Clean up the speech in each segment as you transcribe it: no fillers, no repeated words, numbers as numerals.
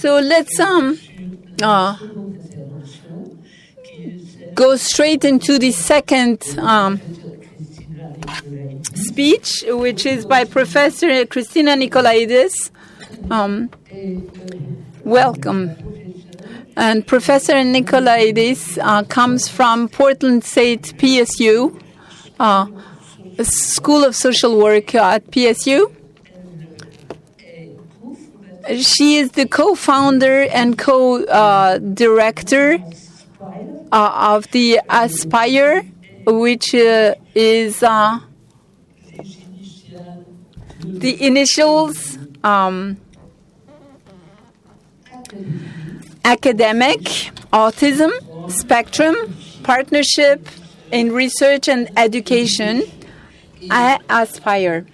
So let's go straight into the second speech, which is by Professor Christina Nicolaidis. Welcome. And Professor Nicolaidis comes from Portland State PSU, School of Social Work at PSU. She is the co-founder and co-director of the Aspire, which is the initials Academic Autism Spectrum Partnership in Research and Education, Aspire.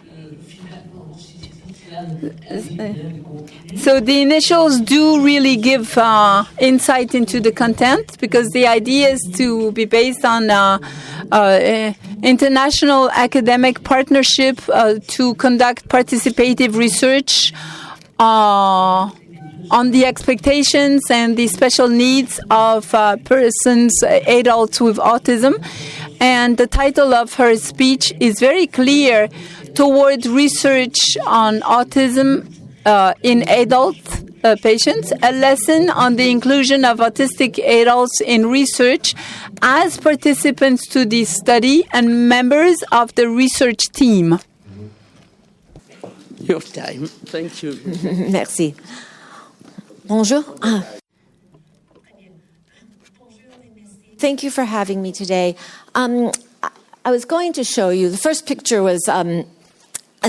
So the initials do really give insight into the content, because the idea is to be based on international academic partnership to conduct participative research on the expectations and the special needs of persons, adults with autism. And the title of her speech is very clear: Toward Research on Autism in Adult Patients, a lesson on the inclusion of autistic adults in research as participants to this study and members of the research team. Your time. Thank you. Merci. Bonjour. Thank you for having me today. I was going to show you, the first picture was a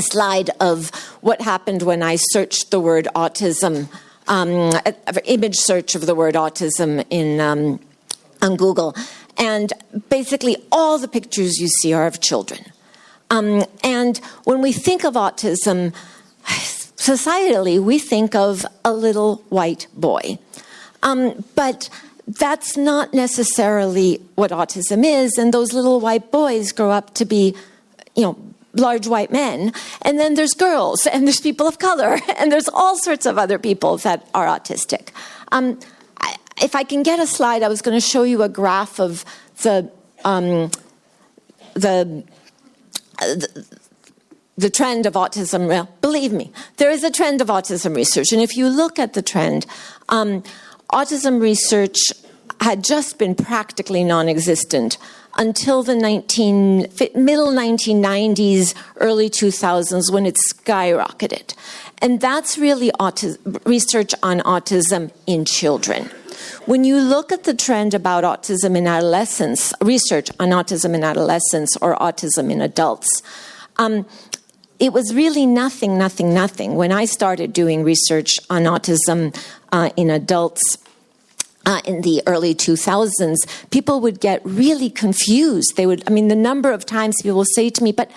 slide of what happened when I searched the word autism, an image search of the word autism on Google. And basically all the pictures you see are of children. And when we think of autism, societally, we think of a little white boy. But that's not necessarily what autism is, and those little white boys grow up to be, large white men, and then there's girls, and there's people of color, and there's all sorts of other people that are autistic. If I can get a slide, I was going to show you a graph of the trend of autism. Well, believe me, there is a trend of autism research, and if you look at the trend, autism research had just been practically non-existent until the middle 1990s, early 2000s, when it skyrocketed. And that's really research on autism in children. When you look at the trend about autism in adolescence, research on autism in adolescence or autism in adults, it was really nothing. When I started doing research on autism in adults in the early 2000s, people would get really confused. The number of times people will say to me, but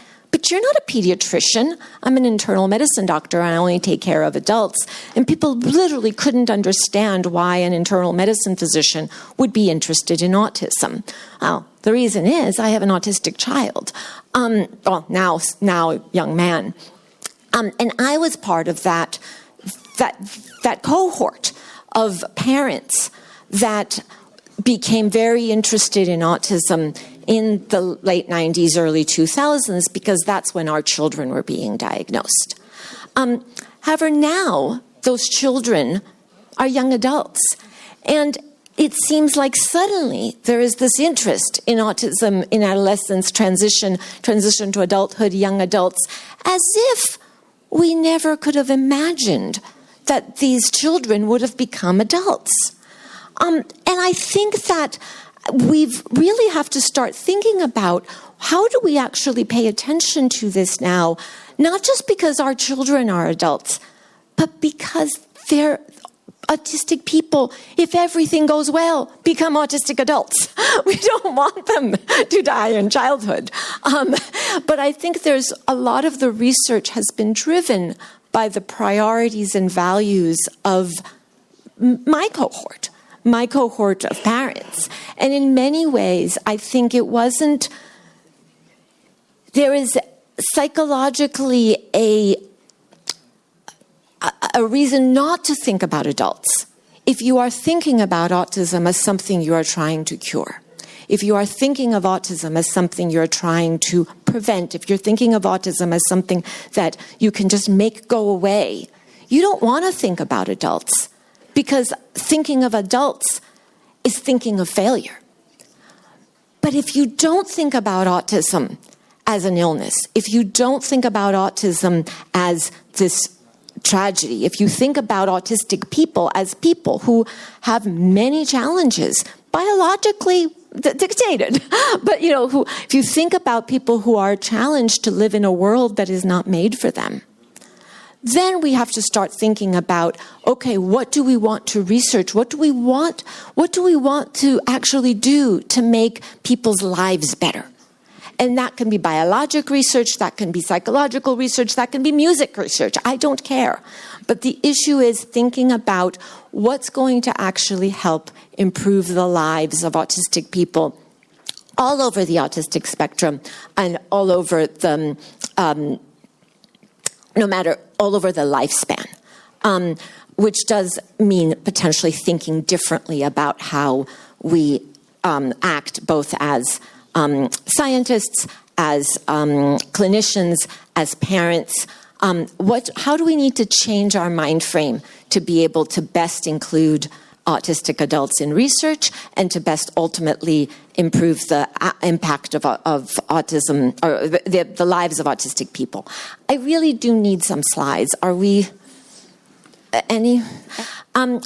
you're not a pediatrician. I'm an internal medicine doctor and I only take care of adults. And people literally couldn't understand why an internal medicine physician would be interested in autism. Well, the reason is I have an autistic child. Now young man. And I was part of that cohort of parents that became very interested in autism in the late 90s, early 2000s, because that's when our children were being diagnosed. However, now those children are young adults. And it seems like suddenly there is this interest in autism in adolescence, transition to adulthood, young adults, as if we never could have imagined that these children would have become adults. And I think that we really have to start thinking about how do we actually pay attention to this now, not just because our children are adults, but because they're autistic people, if everything goes well, become autistic adults. We don't want them to die in childhood. But I think there's a lot of the research has been driven by the priorities and values of my cohort of parents. And in many ways, I think there is psychologically a reason not to think about adults if you are thinking about autism as something you are trying to cure. If you are thinking of autism as something you're trying to prevent, if you're thinking of autism as something that you can just make go away, you don't want to think about adults, because thinking of adults is thinking of failure. But if you don't think about autism as an illness, if you don't think about autism as this tragedy, if you think about autistic people as people who have many challenges, biologically dictated, but if you think about people who are challenged to live in a world that is not made for them, then we have to start thinking about, okay, what do we want to research? What do we want to actually do to make people's lives better? And that can be biologic research, that can be psychological research, that can be music research. I don't care. But the issue is thinking about what's going to actually help improve the lives of autistic people all over the autistic spectrum and all over the all over the lifespan, which does mean potentially thinking differently about how we act both as scientists, as clinicians, as parents. How do we need to change our mind frame to be able to best include autistic adults in research and to best ultimately improve the impact of autism, or the lives of autistic people? I really do need some slides. Are we any?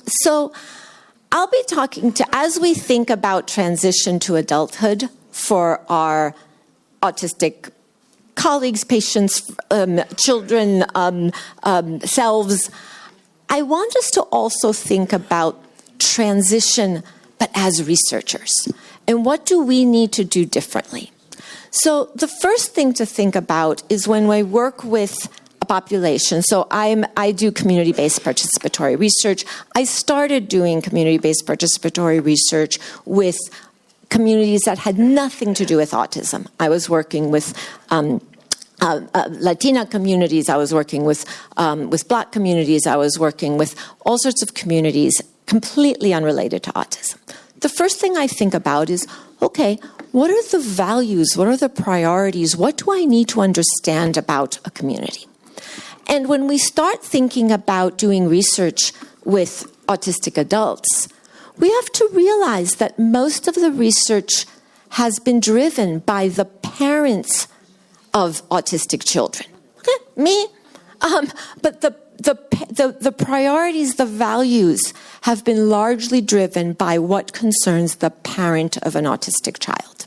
So I'll be talking as we think about transition to adulthood for our autistic colleagues, patients, children, selves. I want us to also think about transition, but as researchers. And what do we need to do differently? So the first thing to think about is when we work with a population. So I do community-based participatory research. I started doing community-based participatory research with communities that had nothing to do with autism. I was working with Latina communities. I was working with Black communities. I was working with all sorts of communities completely unrelated to autism. The first thing I think about is, okay, what are the values? What are the priorities? What do I need to understand about a community? And when we start thinking about doing research with autistic adults, we have to realize that most of the research has been driven by the parents of autistic children. Okay, me. But the priorities, the values have been largely driven by what concerns the parent of an autistic child.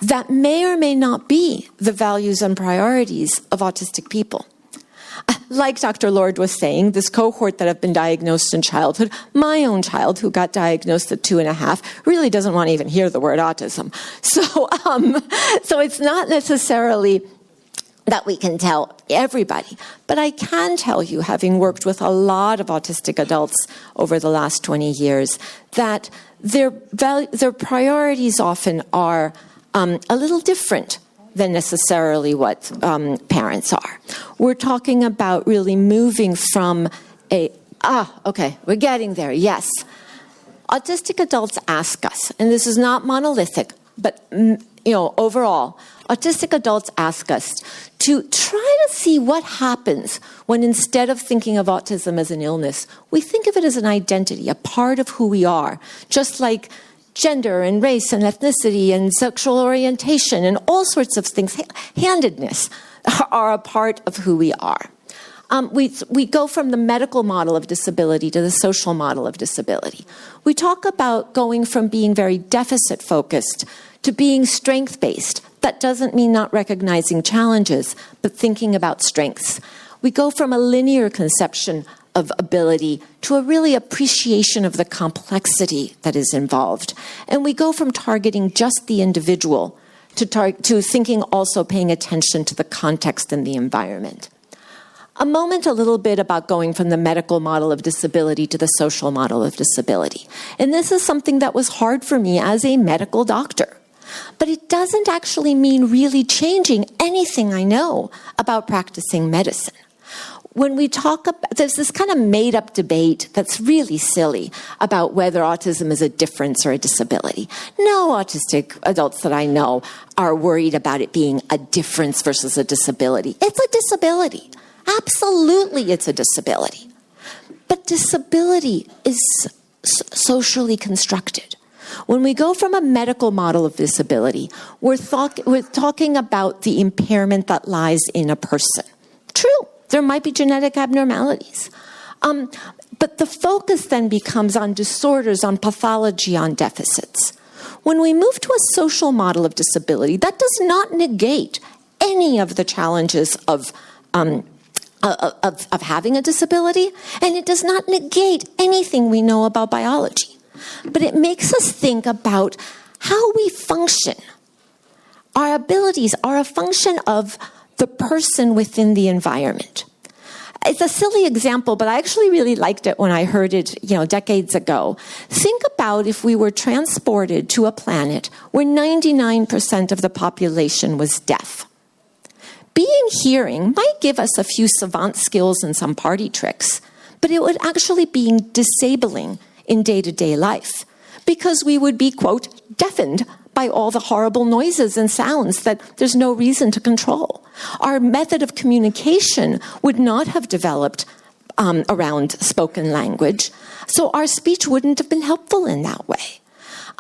That may or may not be the values and priorities of autistic people. Like Dr. Lord was saying, this cohort that have been diagnosed in childhood, my own child who got diagnosed at 2.5 really doesn't want to even hear the word autism. So it's not necessarily that we can tell everybody, but I can tell you, having worked with a lot of autistic adults over the last 20 years, that their priorities often are a little different than necessarily what parents are. We're talking about really moving from okay, we're getting there, yes. Autistic adults ask us, and this is not monolithic, but overall, autistic adults ask us to try to see what happens when instead of thinking of autism as an illness, we think of it as an identity, a part of who we are, just like gender and race and ethnicity and sexual orientation and all sorts of things, handedness, are a part of who we are. We go from the medical model of disability to the social model of disability. We talk about going from being very deficit-focused to being strength-based. That doesn't mean not recognizing challenges, but thinking about strengths. We go from a linear conception of ability to a really appreciation of the complexity that is involved. And we go from targeting just the individual to thinking also paying attention to the context and the environment. A moment a little bit about going from the medical model of disability to the social model of disability. And this is something that was hard for me as a medical doctor. But it doesn't actually mean really changing anything I know about practicing medicine. when we talk about, there's this kind of made-up debate that's really silly about whether autism is a difference or a disability. No autistic adults that I know are worried about it being a difference versus a disability. It's a disability. Absolutely, it's a disability. But disability is socially constructed. When we go from a medical model of disability, we're talking about the impairment that lies in a person. True. There might be genetic abnormalities. But the focus then becomes on disorders, on pathology, on deficits. When we move to a social model of disability, that does not negate any of the challenges of having a disability, and it does not negate anything we know about biology. But it makes us think about how we function. Our abilities are a function of the person within the environment. It's a silly example, but I actually really liked it when I heard it, decades ago. Think about if we were transported to a planet where 99% of the population was deaf. Being hearing might give us a few savant skills and some party tricks, but it would actually be disabling in day-to-day life because we would be, quote, deafened by all the horrible noises and sounds that there's no reason to control. Our method of communication would not have developed around spoken language, so our speech wouldn't have been helpful in that way.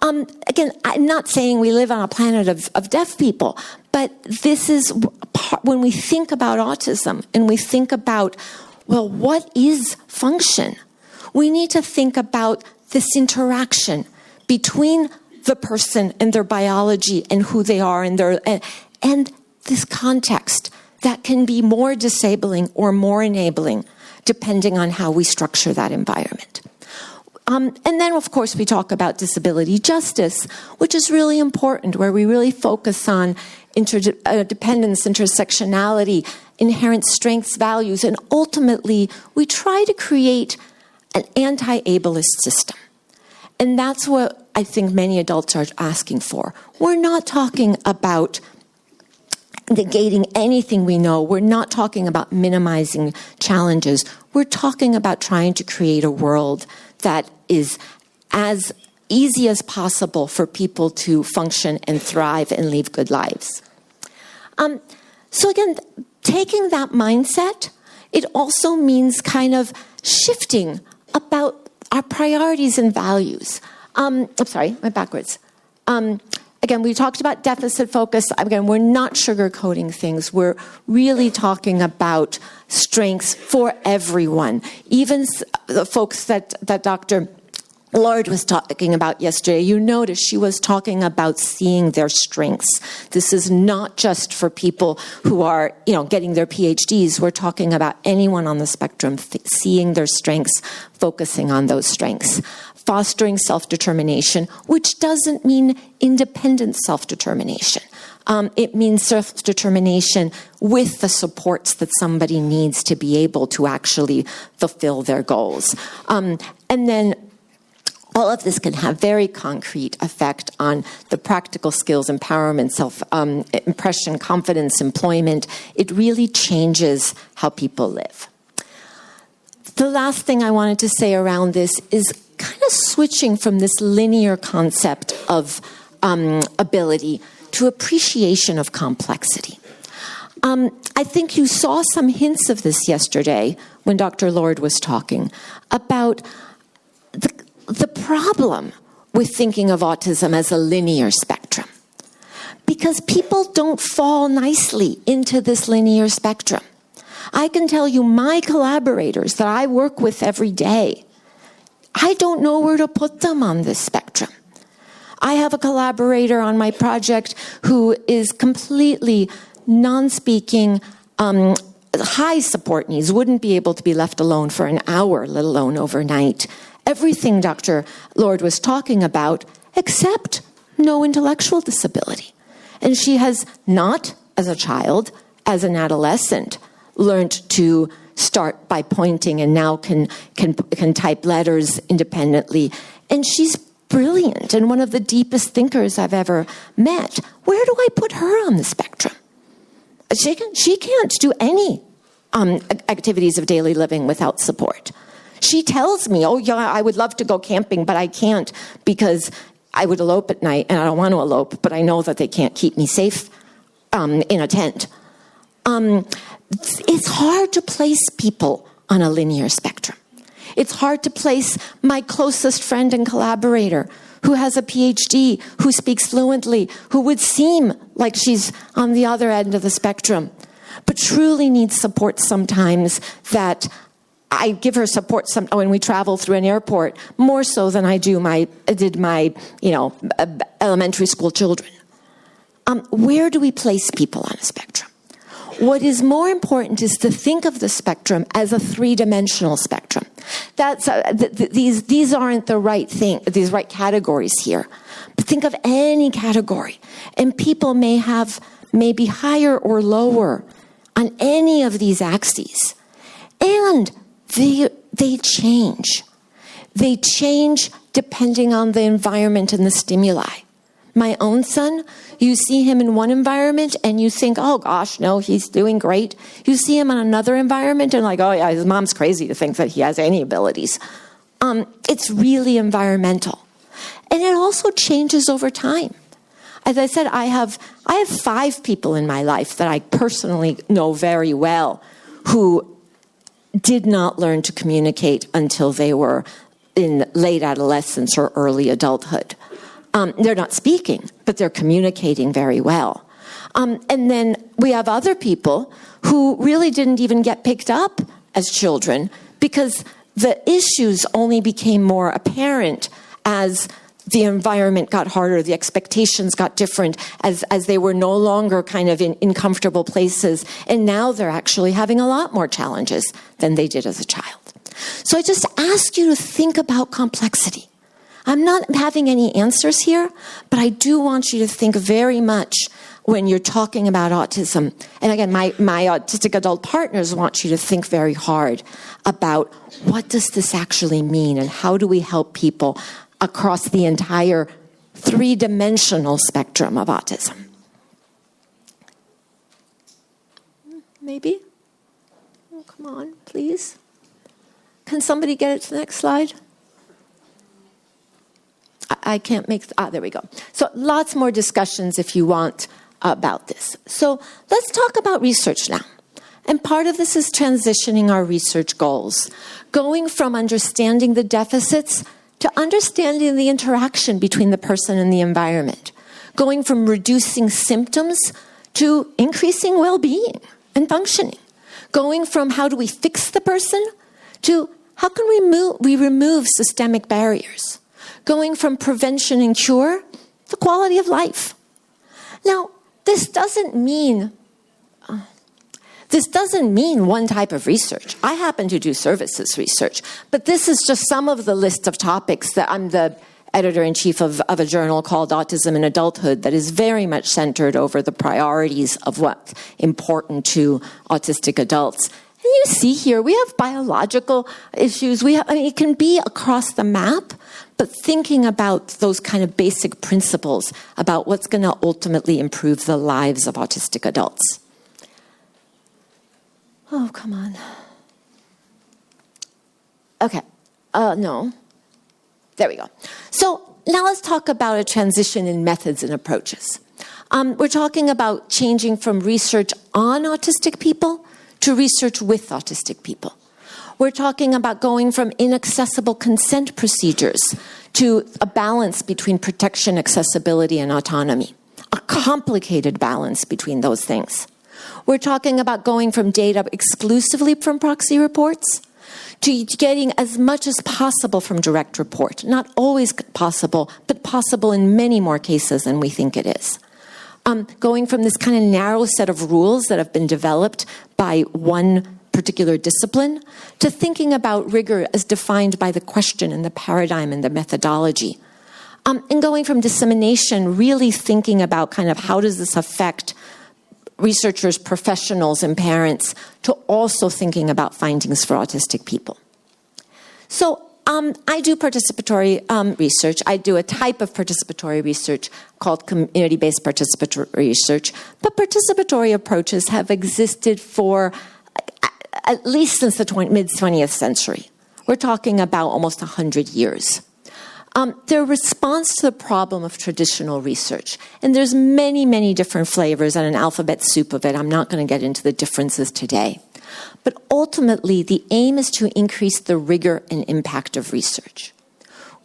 Again, I'm not saying we live on a planet of deaf people, but this is when we think about autism and we think about, well, what is function? We need to think about this interaction between the person and their biology and who they are and this context that can be more disabling or more enabling depending on how we structure that environment. And then, of course, we talk about disability justice, which is really important, where we really focus on interdependence, intersectionality, inherent strengths, values, and ultimately we try to create an anti-ableist system. And that's what I think many adults are asking for. We're not talking about negating anything we know. We're not talking about minimizing challenges. We're talking about trying to create a world that is as easy as possible for people to function and thrive and live good lives. So again, taking that mindset, it also means kind of shifting about our priorities and values. I'm sorry, went backwards. Again, we talked about deficit focus. Again, we're not sugarcoating things. We're really talking about strengths for everyone. Even the folks that Dr. Lord was talking about yesterday, you notice she was talking about seeing their strengths. This is not just for people who are, getting their PhDs. We're talking about anyone on the spectrum, seeing their strengths, focusing on those strengths. Fostering self-determination, which doesn't mean independent self-determination. It means self-determination with the supports that somebody needs to be able to actually fulfill their goals. And then all of this can have very concrete effect on the practical skills, empowerment, self-impression, confidence, employment. It really changes how people live. The last thing I wanted to say around this is kind of switching from this linear concept of ability to appreciation of complexity. I think you saw some hints of this yesterday when Dr. Lord was talking about the problem with thinking of autism as a linear spectrum. Because people don't fall nicely into this linear spectrum. I can tell you my collaborators that I work with every day, I don't know where to put them on this spectrum. I have a collaborator on my project who is completely non-speaking, high support needs, wouldn't be able to be left alone for an hour, let alone overnight. Everything Dr. Lord was talking about, except no intellectual disability. And she has not, as a child, as an adolescent, learned to start by pointing and now can type letters independently. And she's brilliant and one of the deepest thinkers I've ever met. Where do I put her on the spectrum? She can't do any activities of daily living without support. She tells me, oh yeah, I would love to go camping, but I can't because I would elope at night, and I don't want to elope, but I know that they can't keep me safe in a tent. It's hard to place people on a linear spectrum. It's hard to place my closest friend and collaborator who has a PhD, who speaks fluently, who would seem like she's on the other end of the spectrum, but truly needs support sometimes. That I give her support when we travel through an airport, more so than I did my elementary school children. Where do we place people on a spectrum? What is more important is to think of the spectrum as a three-dimensional spectrum. That's these aren't the right thing, these right categories here. But think of any category, and people may be higher or lower on any of these axes, and they change. They change depending on the environment and the stimuli. My own son, you see him in one environment and you think, oh gosh, no, he's doing great. You see him in another environment and like, oh yeah, his mom's crazy to think that he has any abilities. It's really environmental. And it also changes over time. As I said, I have 5 people in my life that I personally know very well who did not learn to communicate until they were in late adolescence or early adulthood. They're not speaking, but they're communicating very well. And then we have other people who really didn't even get picked up as children because the issues only became more apparent as the environment got harder, the expectations got different, as they were no longer kind of in comfortable places. And now they're actually having a lot more challenges than they did as a child. So I just ask you to think about complexity. I'm not having any answers here, but I do want you to think very much when you're talking about autism. And again, my autistic adult partners want you to think very hard about what does this actually mean and how do we help people across the entire three-dimensional spectrum of autism. Maybe? Oh, come on, please. Can somebody get it to the next slide? I can't make, there we go. So lots more discussions if you want about this. So let's talk about research now. And part of this is transitioning our research goals, going from understanding the deficits to understanding the interaction between the person and the environment, going from reducing symptoms to increasing well-being and functioning, going from how do we fix the person to how can we remove systemic barriers, going from prevention and cure to quality of life. Now, this doesn't mean one type of research. I happen to do services research, but this is just some of the list of topics that I'm the editor-in-chief of a journal called Autism in Adulthood that is very much centered over the priorities of what's important to autistic adults. And you see here, we have biological issues. It can be across the map, but thinking about those kind of basic principles about what's going to ultimately improve the lives of autistic adults. Oh, come on. Okay. No. There we go. So now let's talk about a transition in methods and approaches. We're talking about changing from research on autistic people to research with autistic people. We're talking about going from inaccessible consent procedures to a balance between protection, accessibility, and autonomy. A complicated balance between those things. We're talking about going from data exclusively from proxy reports to getting as much as possible from direct report. Not always possible, but possible in many more cases than we think it is. Going from this kind of narrow set of rules that have been developed by one particular discipline to thinking about rigor as defined by the question and the paradigm and the methodology. And going from dissemination, really thinking about kind of how does this affect researchers, professionals, and parents, to also thinking about findings for autistic people. So I do participatory research. I do a type of participatory research called community-based participatory research, but participatory approaches have existed for at least since the mid-20th century. We're talking about almost 100 years. Their response to the problem of traditional research. And there's many, many different flavors and an alphabet soup of it. I'm not going to get into the differences today. But ultimately, the aim is to increase the rigor and impact of research.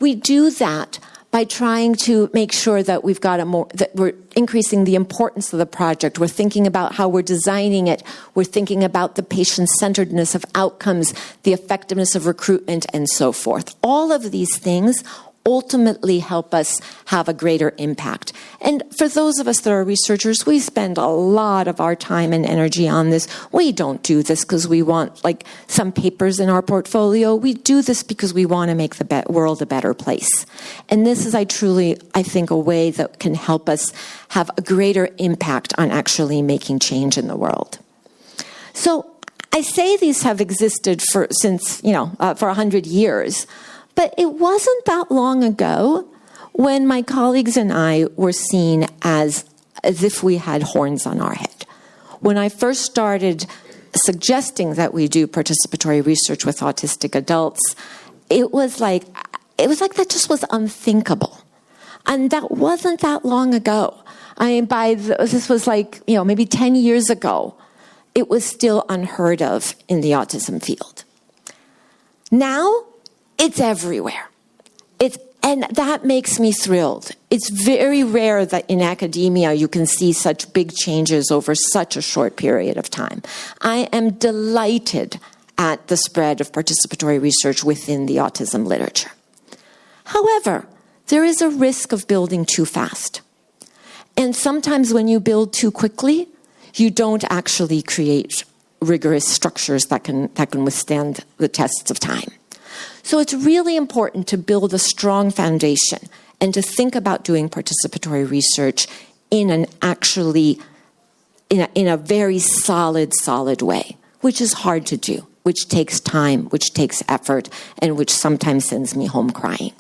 We do that by trying to make sure that that we're increasing the importance of the project. We're thinking about how we're designing it. We're thinking about the patient-centeredness of outcomes, the effectiveness of recruitment, and so forth. All of these things ultimately help us have a greater impact. And for those of us that are researchers, we spend a lot of our time and energy on this. We don't do this because we want some papers in our portfolio. We do this because we want to make the world a better place. And this is, I think, a way that can help us have a greater impact on actually making change in the world. So I say these have existed for 100 years. But it wasn't that long ago when my colleagues and I were seen as if we had horns on our head. When I first started suggesting that we do participatory research with autistic adults, it was like that just was unthinkable. And that wasn't that long ago. This was maybe 10 years ago. It was still unheard of in the autism field. Now, it's everywhere. And that makes me thrilled. It's very rare that in academia you can see such big changes over such a short period of time. I am delighted at the spread of participatory research within the autism literature. However, there is a risk of building too fast. And sometimes when you build too quickly, you don't actually create rigorous structures that can withstand the tests of time. So it's really important to build a strong foundation and to think about doing participatory research in a very solid way, which is hard to do, which takes time, which takes effort, and which sometimes sends me home crying.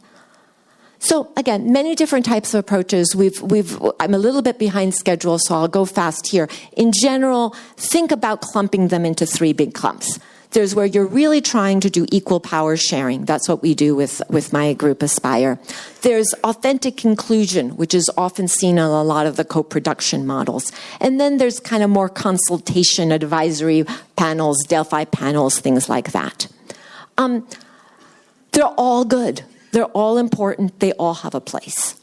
So again, many different types of approaches. I'm a little bit behind schedule, so I'll go fast here. In general, think about clumping them into 3 big clumps. There's where you're really trying to do equal power sharing. That's what we do with my group Aspire. There's authentic inclusion, which is often seen in a lot of the co-production models. And then there's kind of more consultation, advisory panels, Delphi panels, things like that. They're all good. They're all important. They all have a place.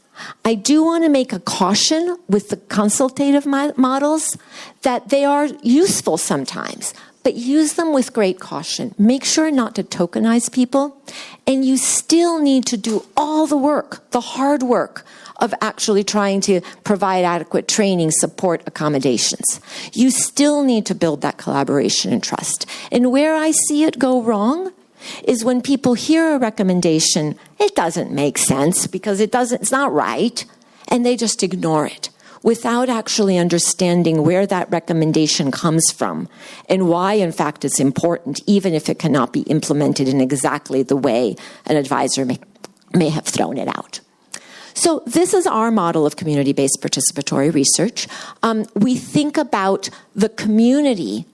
I do want to make a caution with the consultative models that they are useful sometimes, but use them with great caution. Make sure not to tokenize people, and you still need to do all the work, the hard work of actually trying to provide adequate training, support, accommodations. You still need to build that collaboration and trust. And where I see it go wrong is when people hear a recommendation, it doesn't make sense because it's not right, and they just ignore it without actually understanding where that recommendation comes from and why, in fact, it's important, even if it cannot be implemented in exactly the way an advisor may have thrown it out. So this is our model of community-based participatory research. We think about the community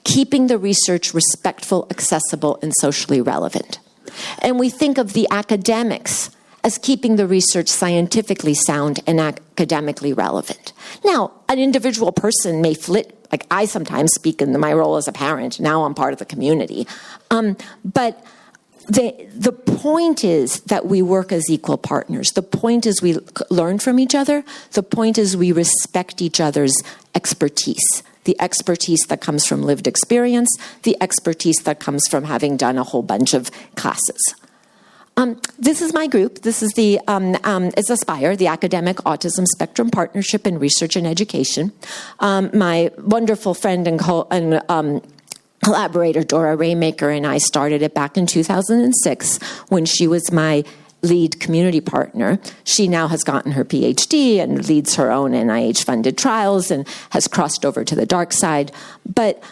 keeping the research respectful, accessible, and socially relevant. And we think of the academics as keeping the research scientifically sound and academically relevant. Now, an individual person may flip, like I sometimes speak in my role as a parent, now I'm part of the community. But the point is that we work as equal partners. The point is we learn from each other. The point is we respect each other's expertise. The expertise that comes from lived experience, the expertise that comes from having done a whole bunch of classes. This is my group. This is it's Aspire, the Academic Autism Spectrum Partnership in Research and Education. My wonderful friend and collaborator, Dora Raymaker, and I started it back in 2006 when she was my lead community partner. She now has gotten her PhD and leads her own NIH-funded trials and has crossed over to the dark side. But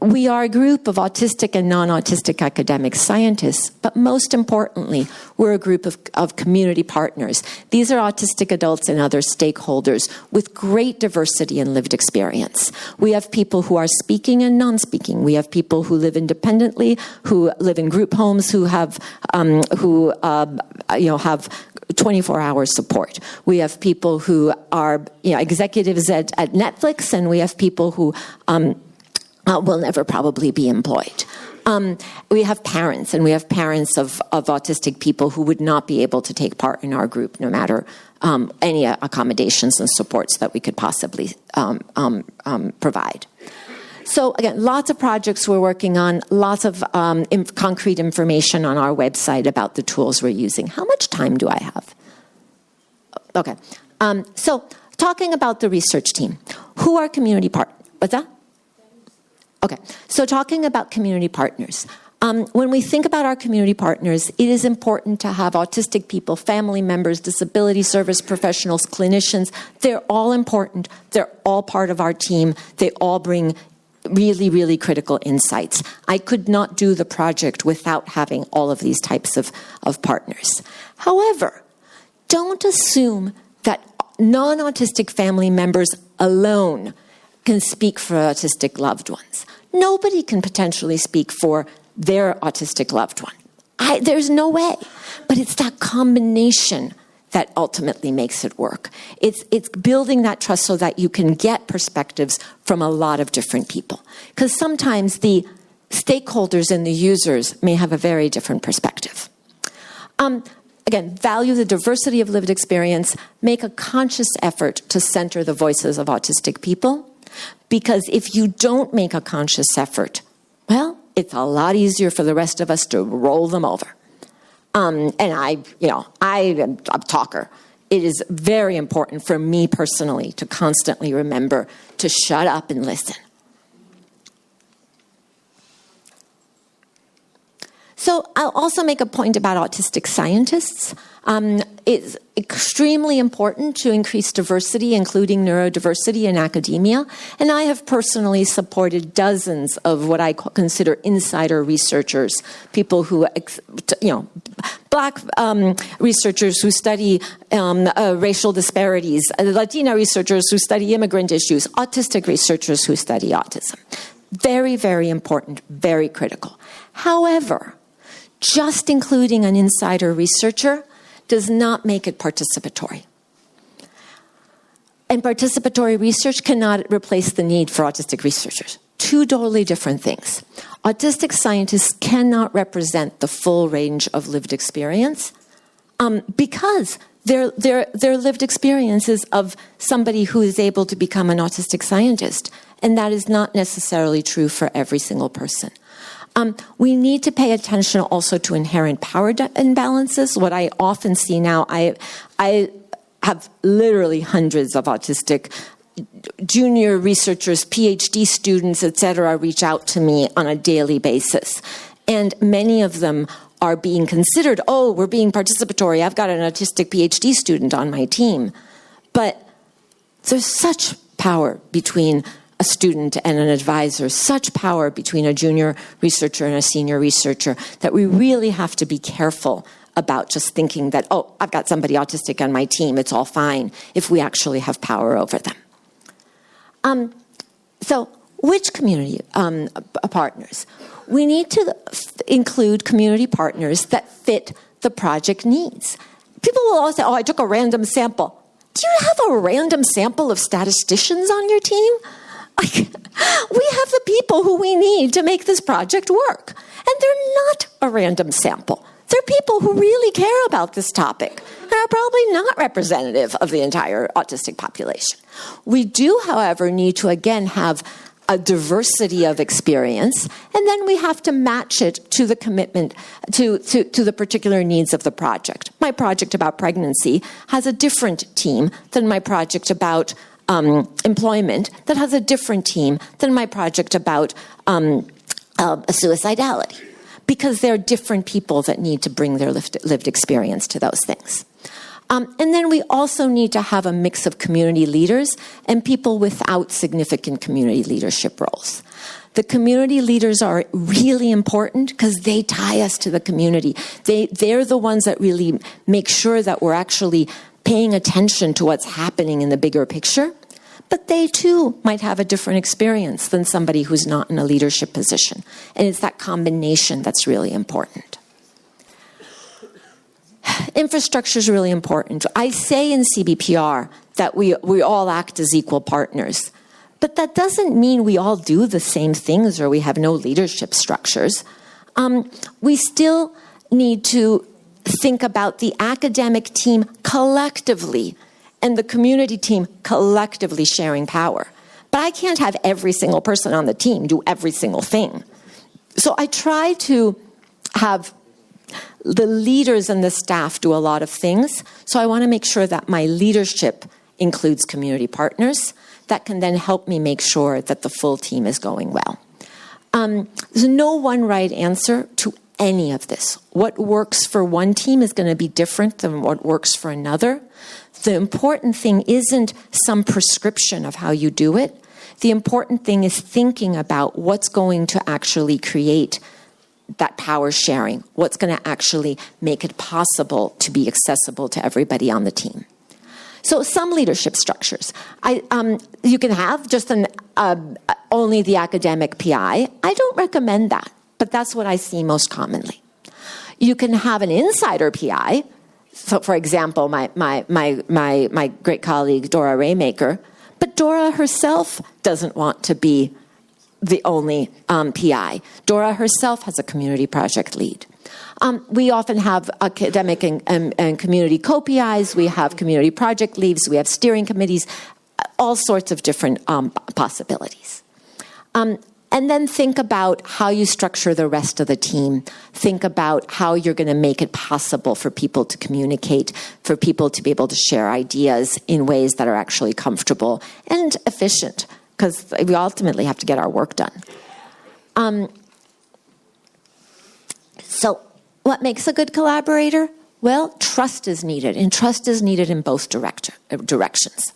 We are a group of autistic and non-autistic academic scientists, but most importantly, we're a group of community partners. These are autistic adults and other stakeholders with great diversity and lived experience. We have people who are speaking and non-speaking. We have people who live independently, who live in group homes, who have 24-hour support. We have people who are executives at Netflix, and we have people who will never probably be employed. We have parents, and we have parents of autistic people who would not be able to take part in our group, no matter any accommodations and supports that we could possibly provide. So again, lots of projects we're working on, lots of concrete information on our website about the tools we're using. How much time do I have? Okay. So talking about the research team, who are community partners? What's that? Okay, so talking about community partners. When we think about our community partners, it is important to have autistic people, family members, disability service professionals, clinicians. They're all important. They're all part of our team. They all bring really, really critical insights. I could not do the project without having all of these types of partners. However, don't assume that non-autistic family members alone can speak for autistic loved ones. Nobody can potentially speak for their autistic loved one. There's no way. But it's that combination that ultimately makes it work. It's building that trust so that you can get perspectives from a lot of different people. Because sometimes the stakeholders and the users may have a very different perspective. Again, value the diversity of lived experience. Make a conscious effort to center the voices of autistic people. Because if you don't make a conscious effort, well, it's a lot easier for the rest of us to roll them over. And I am a talker. It is very important for me personally to constantly remember to shut up and listen. So I'll also make a point about autistic scientists. It's extremely important to increase diversity, including neurodiversity in academia. And I have personally supported dozens of what I consider insider researchers, people who, Black researchers who study racial disparities, Latina researchers who study immigrant issues, autistic researchers who study autism. Very, very important, very critical. However, just including an insider researcher does not make it participatory. And participatory research cannot replace the need for autistic researchers. Two totally different things. Autistic scientists cannot represent the full range of lived experience because their lived experiences of somebody who is able to become an autistic scientist. And that is not necessarily true for every single person. We need to pay attention also to inherent power imbalances. What I often see now, I have literally hundreds of autistic junior researchers, PhD students, etc., reach out to me on a daily basis. And many of them are being considered, oh, we're being participatory. I've got an autistic PhD student on my team. But there's such power between a student and an advisor, such power between a junior researcher and a senior researcher that we really have to be careful about just thinking that, oh, I've got somebody autistic on my team, it's all fine, if we actually have power over them. So which community partners? We need to include community partners that fit the project needs. People will always say, oh, I took a random sample. Do you have a random sample of statisticians on your team? We have the people who we need to make this project work. And they're not a random sample. They're people who really care about this topic and are probably not representative of the entire autistic population. We do, however, need to, again, have a diversity of experience, and then we have to match it to the commitment to the particular needs of the project. My project about pregnancy has a different team than my project about employment that has a different team than my project about suicidality, because they're different people that need to bring their lived experience to those things. And then we also need to have a mix of community leaders and people without significant community leadership roles. The community leaders are really important because they tie us to the community. They're the ones that really make sure that we're actually paying attention to what's happening in the bigger picture. But they too might have a different experience than somebody who's not in a leadership position. And it's that combination that's really important. Infrastructure is really important. I say in CBPR that we all act as equal partners. But that doesn't mean we all do the same things or we have no leadership structures. We still need to think about the academic team collectively and the community team collectively sharing power. But I can't have every single person on the team do every single thing. So I try to have the leaders and the staff do a lot of things. So I want to make sure that my leadership includes community partners that can then help me make sure that the full team is going well. There's no one right answer to any of this. What works for one team is going to be different than what works for another. The important thing isn't some prescription of how you do it. The important thing is thinking about what's going to actually create that power sharing, what's going to actually make it possible to be accessible to everybody on the team. So some leadership structures. You can have just only the academic PI. I don't recommend that, but that's what I see most commonly. You can have an insider PI. So, for example, my great colleague Dora Raymaker, but Dora herself doesn't want to be the only PI. Dora herself has a community project lead. We often have academic and community co-PIs. We have community project leads. We have steering committees, all sorts of different possibilities. And then think about how you structure the rest of the team. Think about how you're going to make it possible for people to communicate, for people to be able to share ideas in ways that are actually comfortable and efficient, because we ultimately have to get our work done. So what makes a good collaborator? Well, trust is needed, and trust is needed in both directions.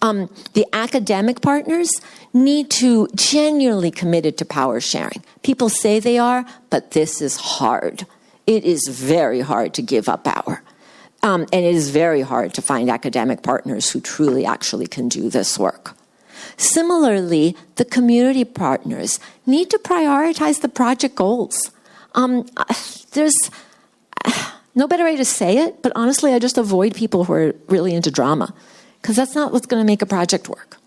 The academic partners need to genuinely committed to power sharing. People say they are, but this is hard. It is very hard to give up power. And it is very hard to find academic partners who truly actually can do this work. Similarly, the community partners need to prioritize the project goals. There's no better way to say it, but honestly, I just avoid people who are really into drama, because that's not what's going to make a project work.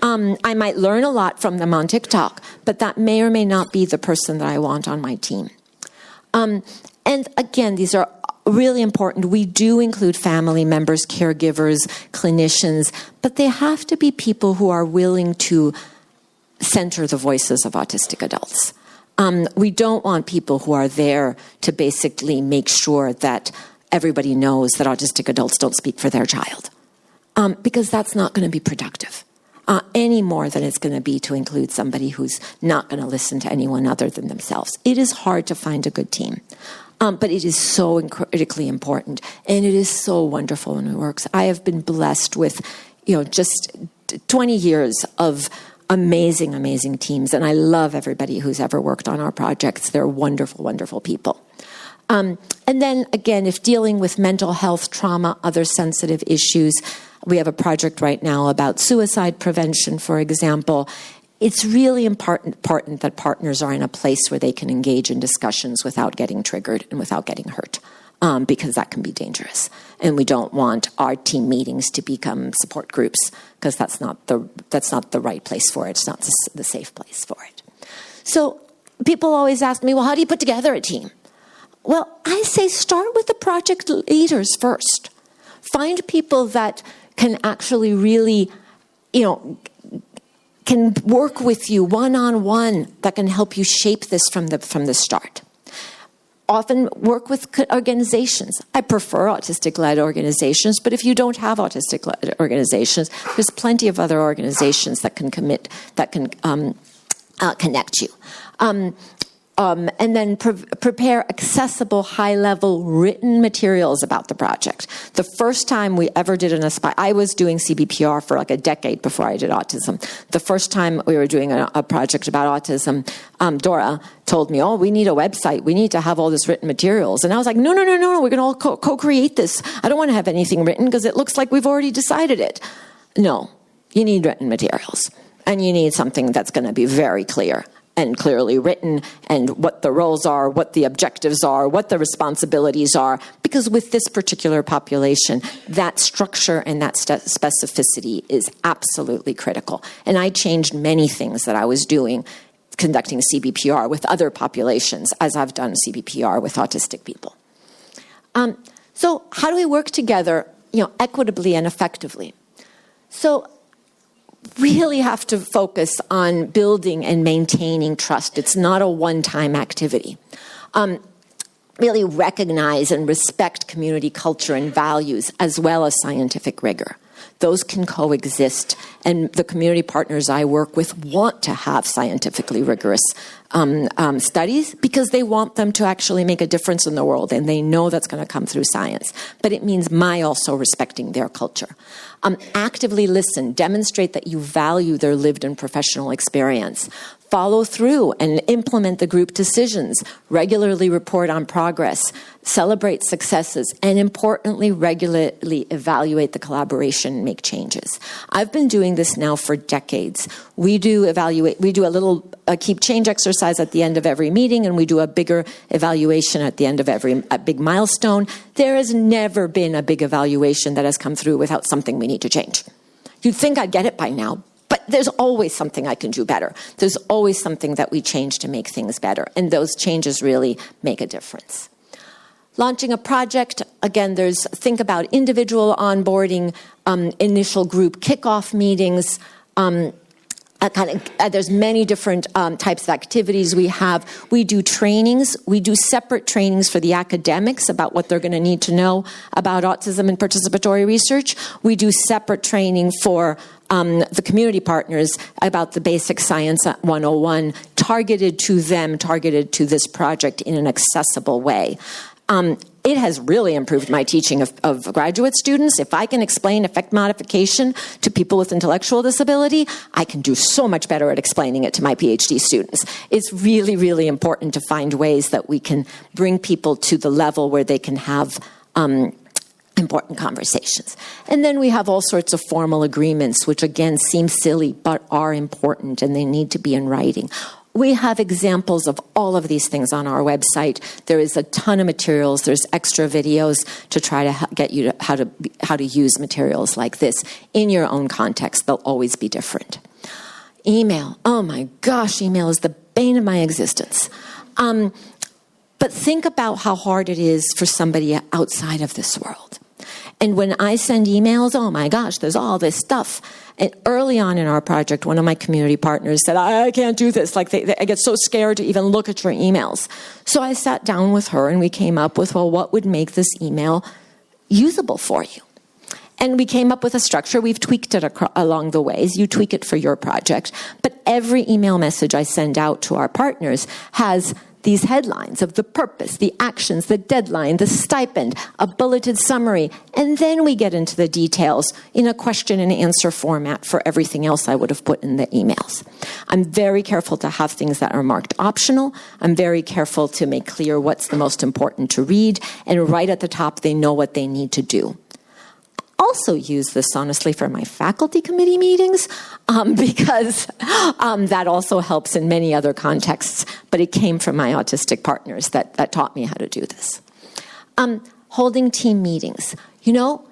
I might learn a lot from them on TikTok, but that may or may not be the person that I want on my team. And again, these are really important. We do include family members, caregivers, clinicians, but they have to be people who are willing to center the voices of autistic adults. We don't want people who are there to basically make sure that everybody knows that autistic adults don't speak for their child, because that's not going to be productive any more than it's going to be to include somebody who's not going to listen to anyone other than themselves. It is hard to find a good team, but it is so critically important, and it is so wonderful when it works. I have been blessed with, just 20 years of amazing, amazing teams. And I love everybody who's ever worked on our projects. They're wonderful, wonderful people. And then again, if dealing with mental health, trauma, other sensitive issues, we have a project right now about suicide prevention, for example. It's really important that partners are in a place where they can engage in discussions without getting triggered and without getting hurt. Because that can be dangerous. And we don't want our team meetings to become support groups, because that's not the right place for it. It's not the safe place for it. So people always ask me, well, how do you put together a team? Well, I say start with the project leaders first. Find people that can actually really, can work with you one-on-one, that can help you shape this from the start. Often work with organizations. I prefer autistic-led organizations, but if you don't have autistic-led organizations, there's plenty of other organizations that can connect you. and then prepare accessible, high-level written materials about the project. The first time we ever did I was doing CBPR for like a decade before I did autism. The first time we were doing a project about autism, Dora told me, we need a website. We need to have all this written materials. And I was like, no, we're going to all co-create this. I don't want to have anything written because it looks like we've already decided it. No, you need written materials. And you need something that's going to be very clear and clearly written, and what the roles are, what the objectives are, what the responsibilities are, because with this particular population, that structure and that specificity is absolutely critical. And I changed many things that I was doing, conducting CBPR with other populations, as I've done CBPR with autistic people. So how do we work together, equitably and effectively? So really have to focus on building and maintaining trust. It's not a one-time activity. Really recognize and respect community culture and values as well as scientific rigor. Those can coexist, and the community partners I work with want to have scientifically rigorous studies because they want them to actually make a difference in the world, and they know that's going to come through science. But it means my also respecting their culture. Actively listen, demonstrate that you value their lived and professional experience. Follow through and implement the group decisions, regularly report on progress, celebrate successes, and importantly, regularly evaluate the collaboration and make changes. I've been doing this now for decades. We do a little keep change exercise at the end of every meeting, and we do a bigger evaluation at the end of every big milestone. There has never been a big evaluation that has come through without something we need to change. You'd think I'd get it by now. But there's always something I can do better. There's always something that we change to make things better. And those changes really make a difference. Launching a project, again, think about individual onboarding, initial group kickoff meetings. There's many different types of activities we have. We do trainings. We do separate trainings for the academics about what they're going to need to know about autism and participatory research. We do separate training for the community partners about the basic science 101, targeted to them, targeted to this project in an accessible way. It has really improved my teaching of graduate students. If I can explain effect modification to people with intellectual disability, I can do so much better at explaining it to my PhD students. It's really, really important to find ways that we can bring people to the level where they can have important conversations. And then we have all sorts of formal agreements, which again seem silly, but are important, and they need to be in writing. We have examples of all of these things on our website. There is a ton of materials. There's extra videos to try to get you to how to use materials like this in your own context. They'll always be different. Email. Oh my gosh, email is the bane of my existence. But think about how hard it is for somebody outside of this world. And when I send emails, oh my gosh, there's all this stuff. And early on in our project, one of my community partners said, I can't do this. Like, I get so scared to even look at your emails. So I sat down with her and we came up with, well, what would make this email usable for you? And we came up with a structure. We've tweaked it along the ways. You tweak it for your project. But every email message I send out to our partners has these headlines of the purpose, the actions, the deadline, the stipend, a bulleted summary, and then we get into the details in a question and answer format for everything else I would have put in the emails. I'm very careful to have things that are marked optional. I'm very careful to make clear what's the most important to read, and right at the top they know what they need to do. Also use this, honestly, for my faculty committee meetings because that also helps in many other contexts, but it came from my autistic partners that taught me how to do this. Holding team meetings. You know,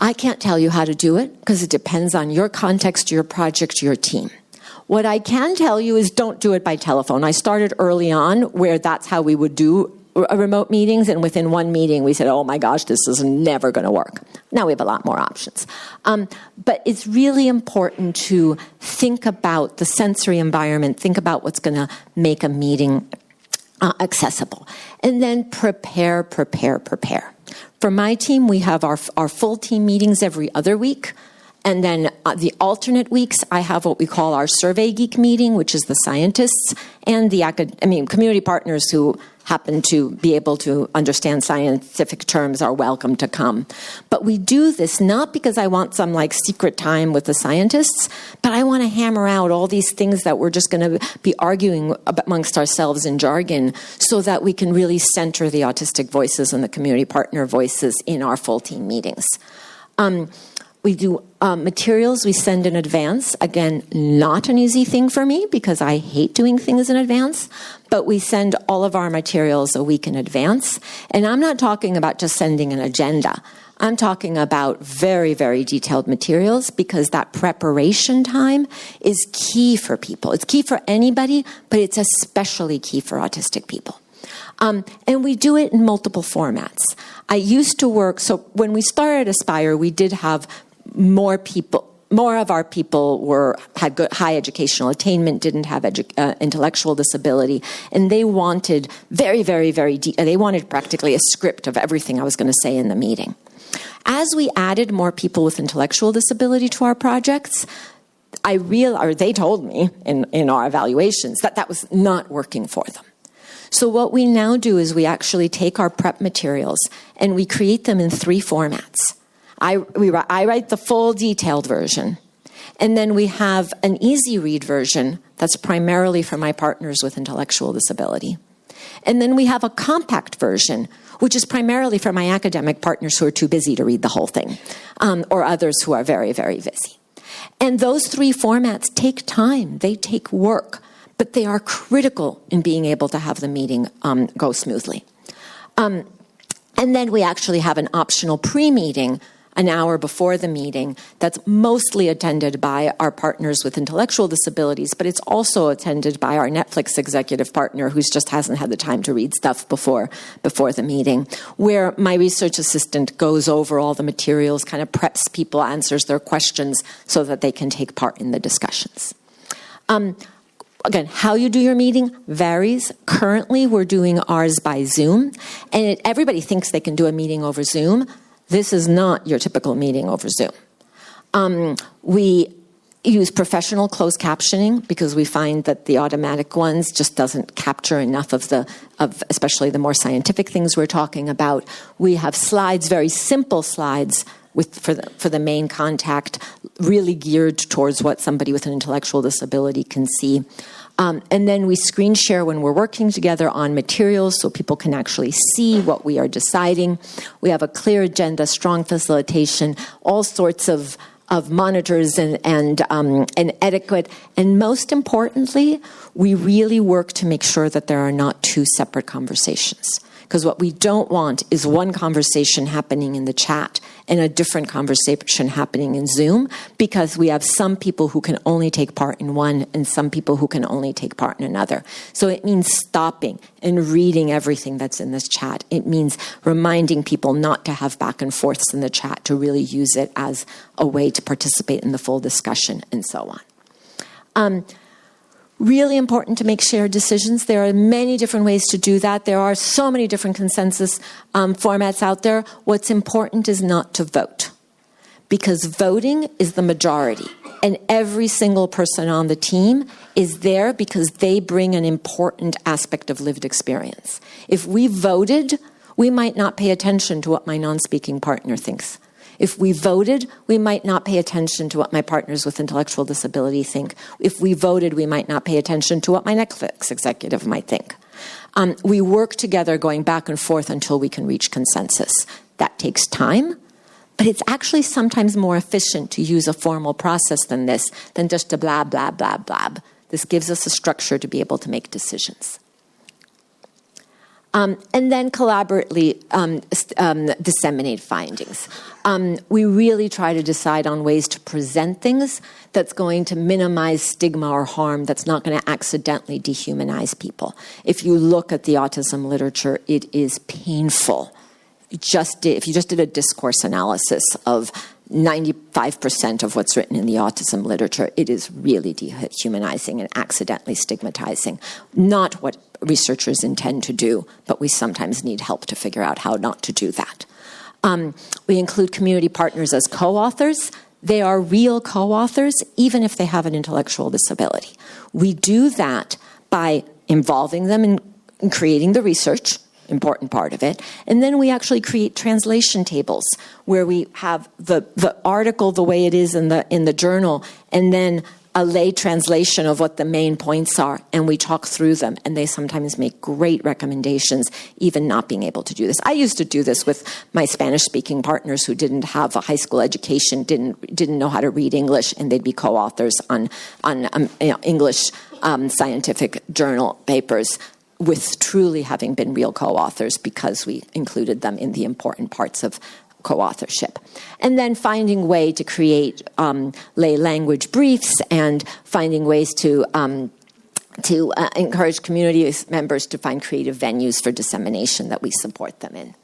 I can't tell you how to do it because it depends on your context, your project, your team. What I can tell you is don't do it by telephone. I started early on where that's how we would do remote meetings, and within one meeting we said, oh my gosh, this is never going to work. Now we have a lot more options. But it's really important to think about the sensory environment, think about what's going to make a meeting accessible. And then prepare. For my team, we have our full team meetings every other week. And then the alternate weeks, I have what we call our Survey Geek meeting, which is the scientists and the community partners who happen to be able to understand scientific terms are welcome to come. But we do this not because I want some like secret time with the scientists, but I want to hammer out all these things that we're just going to be arguing amongst ourselves in jargon so that we can really center the autistic voices and the community partner voices in our full team meetings. We do materials we send in advance. Again, not an easy thing for me because I hate doing things in advance, but we send all of our materials a week in advance. And I'm not talking about just sending an agenda. I'm talking about very, very detailed materials because that preparation time is key for people. It's key for anybody, but it's especially key for autistic people. And we do it in multiple formats. I used to work, so when we started Aspire, we did have more of our people had good, high educational attainment, didn't have intellectual disability, and they wanted they wanted practically a script of everything I was going to say in the meeting. As we added more people with intellectual disability to our projects, they told me in our evaluations that was not working for them. So what we now do is we actually take our prep materials and we create them in 3 formats. I write the full detailed version, and then we have an easy read version that's primarily for my partners with intellectual disability. And then we have a compact version, which is primarily for my academic partners who are too busy to read the whole thing, or others who are very, very busy. And those 3 formats take time, they take work, but they are critical in being able to have the meeting go smoothly. And then we actually have an optional pre-meeting an hour before the meeting that's mostly attended by our partners with intellectual disabilities, but it's also attended by our Netflix executive partner who just hasn't had the time to read stuff before the meeting, where my research assistant goes over all the materials, kind of preps people, answers their questions so that they can take part in the discussions. Again, how you do your meeting varies. Currently, we're doing ours by Zoom, and everybody thinks they can do a meeting over Zoom. This is not your typical meeting over Zoom. We use professional closed captioning because we find that the automatic ones just doesn't capture enough of especially the more scientific things we're talking about. We have slides, very simple slides for the main contact, really geared towards what somebody with an intellectual disability can see. And then we screen share when we're working together on materials so people can actually see what we are deciding. We have a clear agenda, strong facilitation, all sorts of monitors and etiquette. And most importantly, we really work to make sure that there are not 2 separate conversations. Because what we don't want is one conversation happening in the chat and a different conversation happening in Zoom, because we have some people who can only take part in one and some people who can only take part in another. So it means stopping and reading everything that's in this chat. It means reminding people not to have back and forths in the chat, to really use it as a way to participate in the full discussion and so on. Really important to make shared decisions. There are many different ways to do that. There are so many different consensus formats out there. What's important is not to vote, because voting is the majority. And every single person on the team is there because they bring an important aspect of lived experience. If we voted, we might not pay attention to what my non-speaking partner thinks. If we voted, we might not pay attention to what my partners with intellectual disability think. If we voted, we might not pay attention to what my Netflix executive might think. We work together going back and forth until we can reach consensus. That takes time, but it's actually sometimes more efficient to use a formal process than just a blah, blah, blah, blah. This gives us a structure to be able to make decisions. And then collaboratively disseminate findings. We really try to decide on ways to present things that's going to minimize stigma or harm, that's not going to accidentally dehumanize people. If you look at the autism literature, it is painful. If you just did a discourse analysis of 95% of what's written in the autism literature, it is really dehumanizing and accidentally stigmatizing. Not what researchers intend to do, but we sometimes need help to figure out how not to do that. We include community partners as co-authors. they are real co-authors, even if they have an intellectual disability. We do that by involving them in creating the research, important part of it, and then we actually create translation tables where we have the article the way it is in the journal, and then a lay translation of what the main points are, and we talk through them, and they sometimes make great recommendations, even not being able to do this. I used to do this with my Spanish-speaking partners who didn't have a high school education, didn't know how to read English, and they'd be co-authors on English scientific journal papers, with truly having been real co-authors because we included them in the important parts of co-authorship. And then finding a way to create lay language briefs and finding ways to encourage community members to find creative venues for dissemination that we support them in.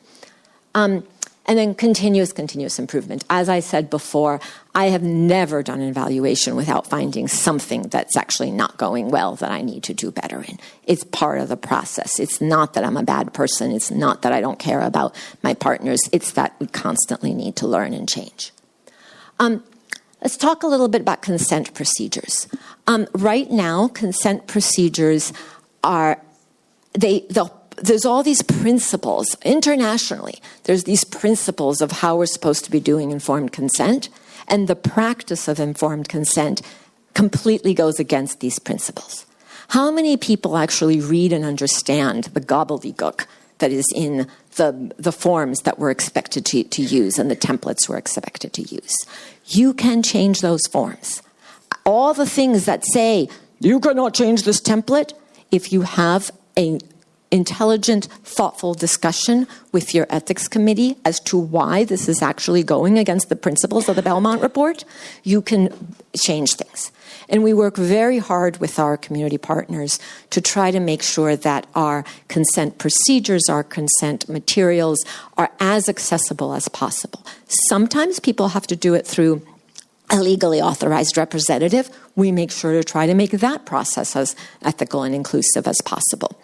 And then continuous improvement. As I said before, I have never done an evaluation without finding something that's actually not going well that I need to do better in. It's part of the process. It's not that I'm a bad person. It's not that I don't care about my partners. It's that we constantly need to learn and change. Let's talk a little bit about consent procedures. Right now, consent procedures there's all these principles internationally. There's these principles of how we're supposed to be doing informed consent, and the practice of informed consent completely goes against these principles. How many people actually read and understand the gobbledygook that is in the forms that we're expected to use and the templates we're expected to use? You can change those forms. All the things that say, you cannot change this template, if you have an intelligent, thoughtful discussion with your ethics committee as to why this is actually going against the principles of the Belmont Report, you can change things. And we work very hard with our community partners to try to make sure that our consent procedures, our consent materials are as accessible as possible. Sometimes people have to do it through a legally authorized representative. We make sure to try to make that process as ethical and inclusive as possible.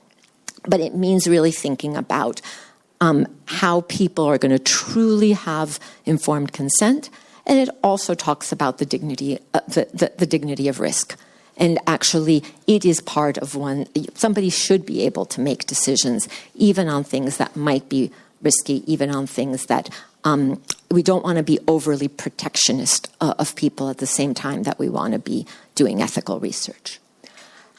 But it means really thinking about how people are going to truly have informed consent, and it also talks about the dignity, the dignity of risk. And actually, it is part of somebody should be able to make decisions, even on things that might be risky, even on things that we don't want to be overly protectionist of people at the same time that we want to be doing ethical research.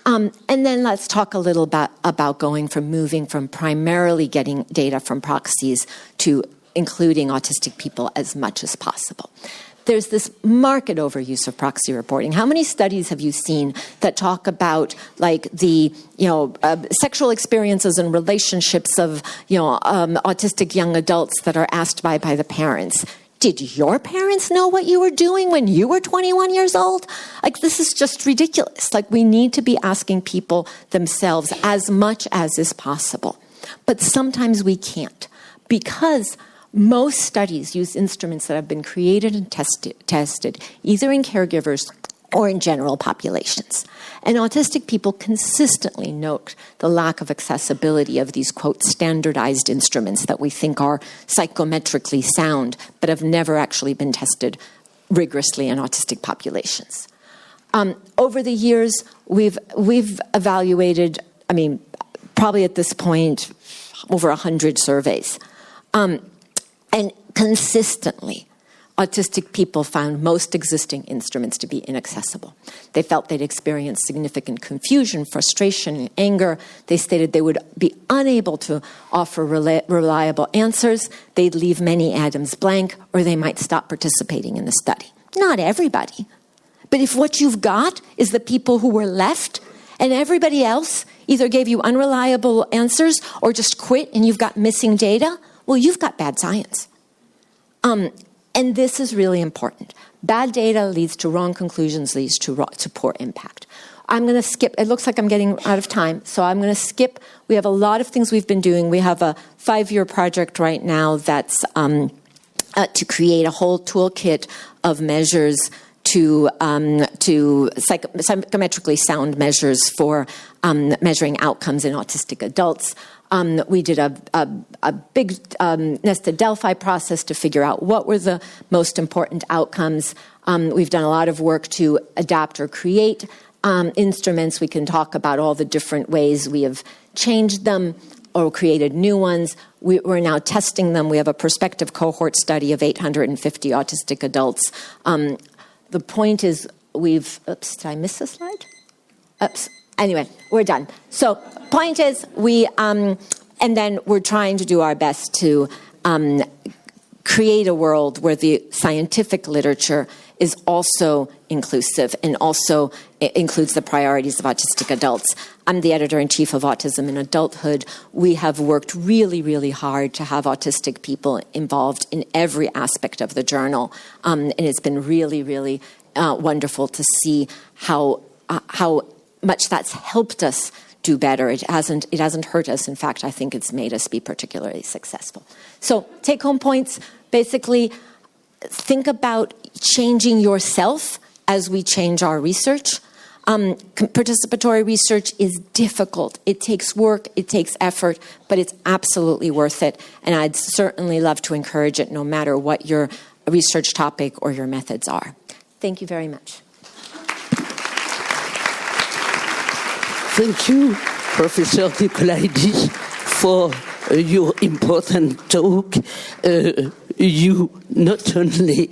And then let's talk a little about moving from primarily getting data from proxies to including autistic people as much as possible. There's this market overuse of proxy reporting. How many studies have you seen that talk about like the sexual experiences and relationships of autistic young adults that are asked by the parents? Did your parents know what you were doing when you were 21 years old? Like, this is just ridiculous. Like, we need to be asking people themselves as much as is possible. But sometimes we can't, because most studies use instruments that have been created and tested either in caregivers or in general populations. And autistic people consistently note the lack of accessibility of these, quote, standardized instruments that we think are psychometrically sound, but have never actually been tested rigorously in autistic populations. Over the years, we've evaluated, probably at this point, over 100 surveys. And consistently, autistic people found most existing instruments to be inaccessible. They felt they'd experienced significant confusion, frustration, and anger. They stated they would be unable to offer reliable answers. They'd leave many items blank, or they might stop participating in the study. Not everybody. But if what you've got is the people who were left, and everybody else either gave you unreliable answers or just quit and you've got missing data, well, you've got bad science. And this is really important. Bad data leads to wrong conclusions, leads to poor impact. I'm going to skip. It looks like I'm getting out of time, so I'm going to skip. We have a lot of things we've been doing. We have a 5-year project right now that's to create a whole toolkit of measures to psychometrically sound measures for measuring outcomes in autistic adults. We did a big nested Delphi process to figure out what were the most important outcomes. We've done a lot of work to adapt or create instruments. We can talk about all the different ways we have changed them or created new ones. We're now testing them. We have a prospective cohort study of 850 autistic adults. The point is oops, did I miss a slide? Oops. Anyway, we're done. So point is and then we're trying to do our best to create a world where the scientific literature is also inclusive and also includes the priorities of autistic adults. I'm the editor-in-chief of Autism in Adulthood. We have worked really, really hard to have autistic people involved in every aspect of the journal. And it's been really, really wonderful to see how much that's helped us do better. It hasn't hurt us. In fact, I think it's made us be particularly successful. So take-home points, basically, think about changing yourself as we change our research. Participatory research is difficult. It takes work, it takes effort, but it's absolutely worth it. And I'd certainly love to encourage it no matter what your research topic or your methods are. Thank you very much. Thank you, Professor Nicolaidis, for your important talk. You not only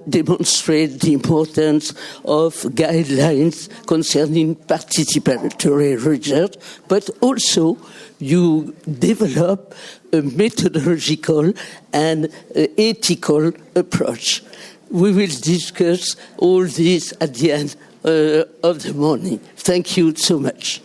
demonstrate the importance of guidelines concerning participatory research, but also you develop a methodological and ethical approach. We will discuss all this at the end of the morning. Thank you so much.